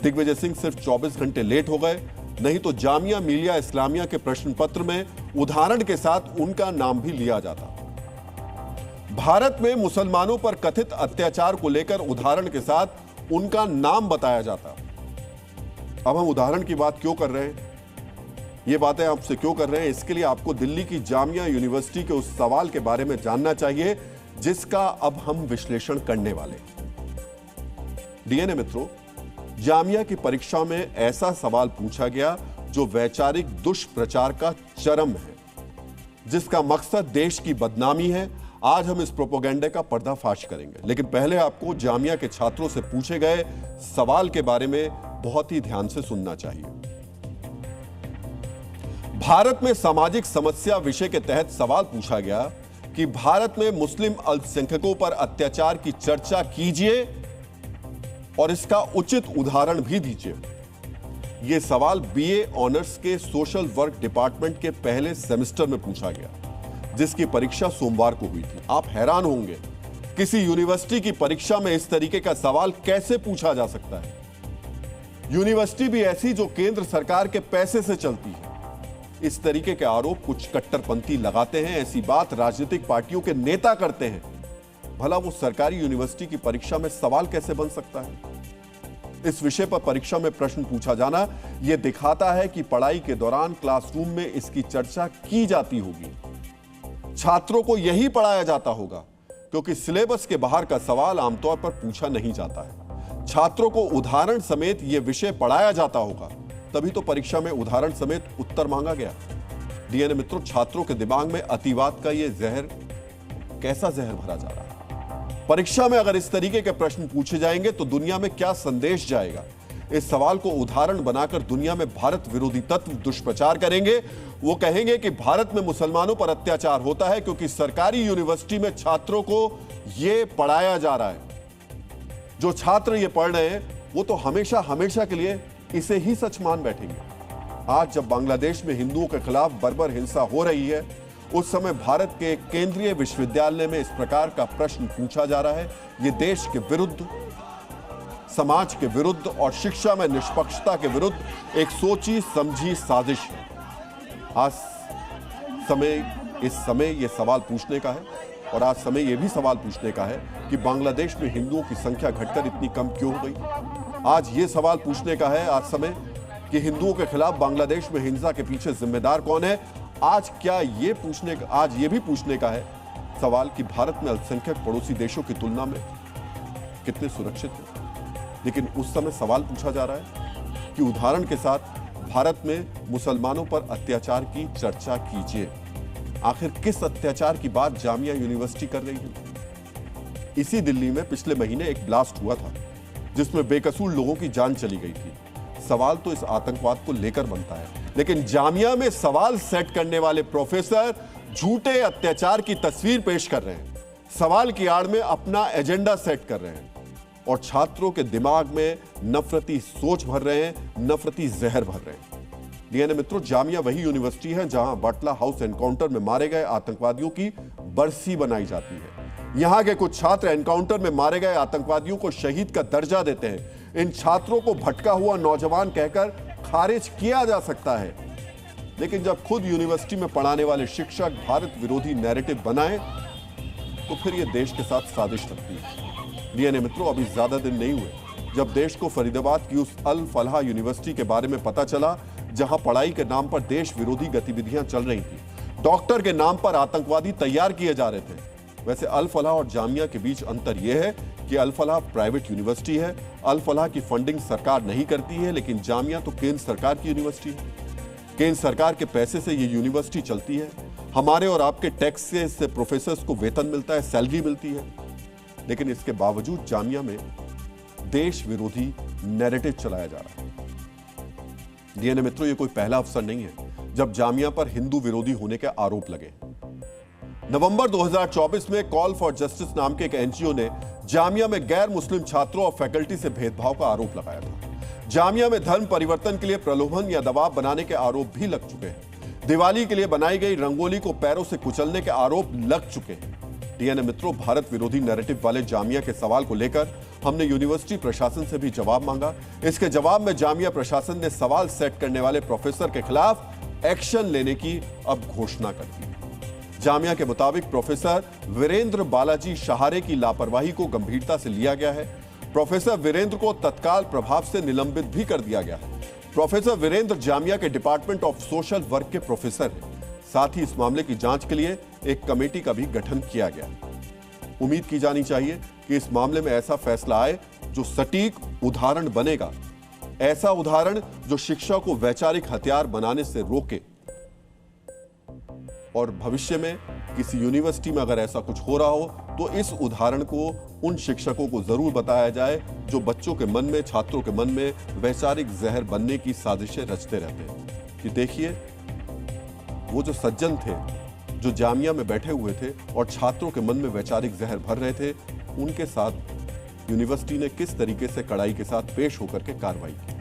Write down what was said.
दिग्विजय सिंह सिर्फ 24 घंटे लेट हो गए, नहीं तो जामिया मिलिया इस्लामिया के प्रश्न पत्र में उदाहरण के साथ उनका नाम भी लिया जाता। भारत में मुसलमानों पर कथित अत्याचार को लेकर उदाहरण के साथ उनका नाम बताया जाता। अब हम उदाहरण की बात क्यों कर रहे हैं, ये बातें आपसे क्यों कर रहे हैं, इसके लिए आपको दिल्ली की जामिया यूनिवर्सिटी के उस सवाल के बारे में जानना चाहिए जिसका अब हम विश्लेषण करने वाले। डीएनए मित्रों, जामिया की परीक्षा में ऐसा सवाल पूछा गया जो वैचारिक दुष्प्रचार का चरम है, जिसका मकसद देश की बदनामी है। आज हम इस प्रोपेगेंडा का पर्दाफाश करेंगे, लेकिन पहले आपको जामिया के छात्रों से पूछे गए सवाल के बारे में बहुत ही ध्यान से सुनना चाहिए। भारत में सामाजिक समस्या विषय के तहत सवाल पूछा गया कि भारत में मुस्लिम अल्पसंख्यकों पर अत्याचार की चर्चा कीजिए और इसका उचित उदाहरण भी दीजिए। यह सवाल बीए ऑनर्स के सोशल वर्क डिपार्टमेंट के पहले सेमेस्टर में पूछा गया, जिसकी परीक्षा सोमवार को हुई थी। आप हैरान होंगे, किसी यूनिवर्सिटी की परीक्षा में इस तरीके का सवाल कैसे पूछा जा सकता है। यूनिवर्सिटी भी ऐसी जो केंद्र सरकार के पैसे से चलती है। इस तरीके के आरोप कुछ कट्टरपंथी लगाते हैं, ऐसी बात राजनीतिक पार्टियों के नेता करते हैं। भला वो सरकारी यूनिवर्सिटी की परीक्षा में सवाल कैसे बन सकता है? इस विषय पर परीक्षा में प्रश्न पूछा जाना यह दिखाता है कि पढ़ाई के दौरान क्लासरूम में इसकी चर्चा की जाती होगी, छात्रों को यही पढ़ाया जाता होगा, क्योंकि सिलेबस के बाहर का सवाल आमतौर पर पूछा नहीं जाता है। छात्रों को उदाहरण समेत यह विषय पढ़ाया जाता होगा, तभी तो परीक्षा में उदाहरण समेत उत्तर मांगा गया। डीएनए मित्रों, छात्रों के दिमाग में अतिवाद का यह जहर, कैसा जहर भरा जा रहा है? परीक्षा में अगर इस तरीके के प्रश्न पूछे जाएंगे तो दुनिया में क्या संदेश जाएगा? इस सवाल को उदाहरण बनाकर दुनिया में भारत विरोधी तत्व दुष्प्रचार करेंगे। वो कहेंगे कि भारत में मुसलमानों पर अत्याचार होता है क्योंकि सरकारी यूनिवर्सिटी में छात्रों को यह पढ़ाया जा रहा है। जो छात्र ये पढ़ रहे हैं वो तो हमेशा हमेशा के लिए इसे ही सच मान बैठेंगे। आज जब बांग्लादेश में हिंदुओं के खिलाफ बर्बर हिंसा हो रही है, उस समय भारत के केंद्रीय विश्वविद्यालय में इस प्रकार का प्रश्न पूछा जा रहा है। यह देश के विरुद्ध, समाज के विरुद्ध और शिक्षा में निष्पक्षता के विरुद्ध एक सोची समझी साजिश है। आज इस समय यह सवाल पूछने का है, और आज समय यह भी सवाल पूछने का है कि बांग्लादेश में हिंदुओं की संख्या घटकर इतनी कम क्यों हो गई। आज यह सवाल पूछने का है, आज समय, कि हिंदुओं के खिलाफ बांग्लादेश में हिंसा के पीछे जिम्मेदार कौन है। आज ये भी पूछने का है सवाल कि भारत में अल्पसंख्यक पड़ोसी देशों की तुलना में कितने सुरक्षित हैं। लेकिन उस समय सवाल पूछा जा रहा है कि उदाहरण के साथ भारत में मुसलमानों पर अत्याचार की चर्चा कीजिए। आखिर किस अत्याचार की बात जामिया यूनिवर्सिटी कर रही है? इसी दिल्ली में पिछले महीने एक ब्लास्ट हुआ था जिसमें बेकसूर लोगों की जान चली गई थी। सवाल तो इस आतंकवाद को लेकर बनता है, लेकिन जामिया में सवाल सेट करने वाले प्रोफेसर झूठे अत्याचार की तस्वीर पेश कर रहे हैं, सवाल की आड़ में अपना एजेंडा सेट कर रहे हैं और छात्रों के दिमाग में नफरती सोच भर रहे हैं, नफरती जहर भर रहे हैं। डीएनए मित्रों, जामिया वही यूनिवर्सिटी है जहां बाटला हाउस एनकाउंटर में मारे गए आतंकवादियों की बरसी बनाई जाती है। यहां के कुछ छात्र एनकाउंटर में मारे गए आतंकवादियों को शहीद का दर्जा देते हैं। इन छात्रों को भटका हुआ नौजवान कहकर खारिज किया जा सकता है, लेकिन जब खुद यूनिवर्सिटी में पढ़ाने वाले शिक्षक भारत विरोधी नैरेटिव बनाए तो फिर यह देश के साथ साजिश लगती है। डीएनए मित्रों, अभी ज्यादा दिन नहीं हुए जब देश को फरीदाबाद की उस अल फलाह यूनिवर्सिटी के बारे में पता चला जहां पढ़ाई के नाम पर देश विरोधी गतिविधियां चल रही थी। डॉक्टर के नाम पर आतंकवादी तैयार किए जा रहे थे। वैसे अल फलाह और जामिया के बीच अंतर यह है कि अल फलाह प्राइवेट यूनिवर्सिटी है। अल फलाह की फंडिंग सरकार नहीं करती है, लेकिन जामिया तो केंद्र सरकार की यूनिवर्सिटी है। केंद्र सरकार के पैसे से यह यूनिवर्सिटी चलती है। हमारे और आपके टैक्स से इससे प्रोफेसर्स को वेतन मिलता है, सैलरी मिलती है, लेकिन इसके बावजूद जामिया में देश विरोधी नैरेटिव चलाया जा रहा है। डीएनए मित्रों, यह कोई पहला अवसर नहीं है जब जामिया पर हिंदू विरोधी होने के आरोप लगे। नवंबर 2024 में कॉल फॉर जस्टिस नाम के एक एनजीओ ने जामिया में गैर मुस्लिम छात्रों और फैकल्टी से भेदभाव का आरोप लगाया था। जामिया में धर्म परिवर्तन के लिए प्रलोभन या दबाव बनाने के आरोप भी लग चुके हैं। दिवाली के लिए बनाई गई रंगोली को पैरों से कुचलने के आरोप लग चुके हैं। डीएनए मित्रों, भारत विरोधी नैरेटिव वाले जामिया के सवाल को लेकर हमने यूनिवर्सिटी प्रशासन से भी जवाब मांगा। इसके जवाब में जामिया प्रशासन ने सवाल सेट करने वाले प्रोफेसर के खिलाफ एक्शन लेने की अब घोषणा कर दी। जामिया के मुताबिक प्रोफेसर वीरेंद्र बालाजी शहारे की लापरवाही को गंभीरता से लिया गया है। प्रोफेसर वीरेंद्र को तत्काल प्रभाव से निलंबित भी कर दिया गया है। प्रोफेसर वीरेंद्र जामिया के डिपार्टमेंट ऑफ सोशल वर्क के प्रोफेसर हैं। साथ ही इस मामले की जांच के लिए एक कमेटी का भी गठन किया गया। उम्मीद की जानी चाहिए कि इस मामले में ऐसा फैसला आए जो सटीक उदाहरण बनेगा, ऐसा उदाहरण जो शिक्षा को वैचारिक हथियार बनाने से रोके। और भविष्य में किसी यूनिवर्सिटी में अगर ऐसा कुछ हो रहा हो तो इस उदाहरण को उन शिक्षकों को जरूर बताया जाए जो बच्चों के मन में, छात्रों के मन में वैचारिक जहर बनने की साजिशें रचते रहते हैं कि देखिए वो जो सज्जन थे, जो जामिया में बैठे हुए थे और छात्रों के मन में वैचारिक जहर भर रहे थे, उनके साथ यूनिवर्सिटी ने किस तरीके से कड़ाई के साथ पेश होकर के कार्रवाई की।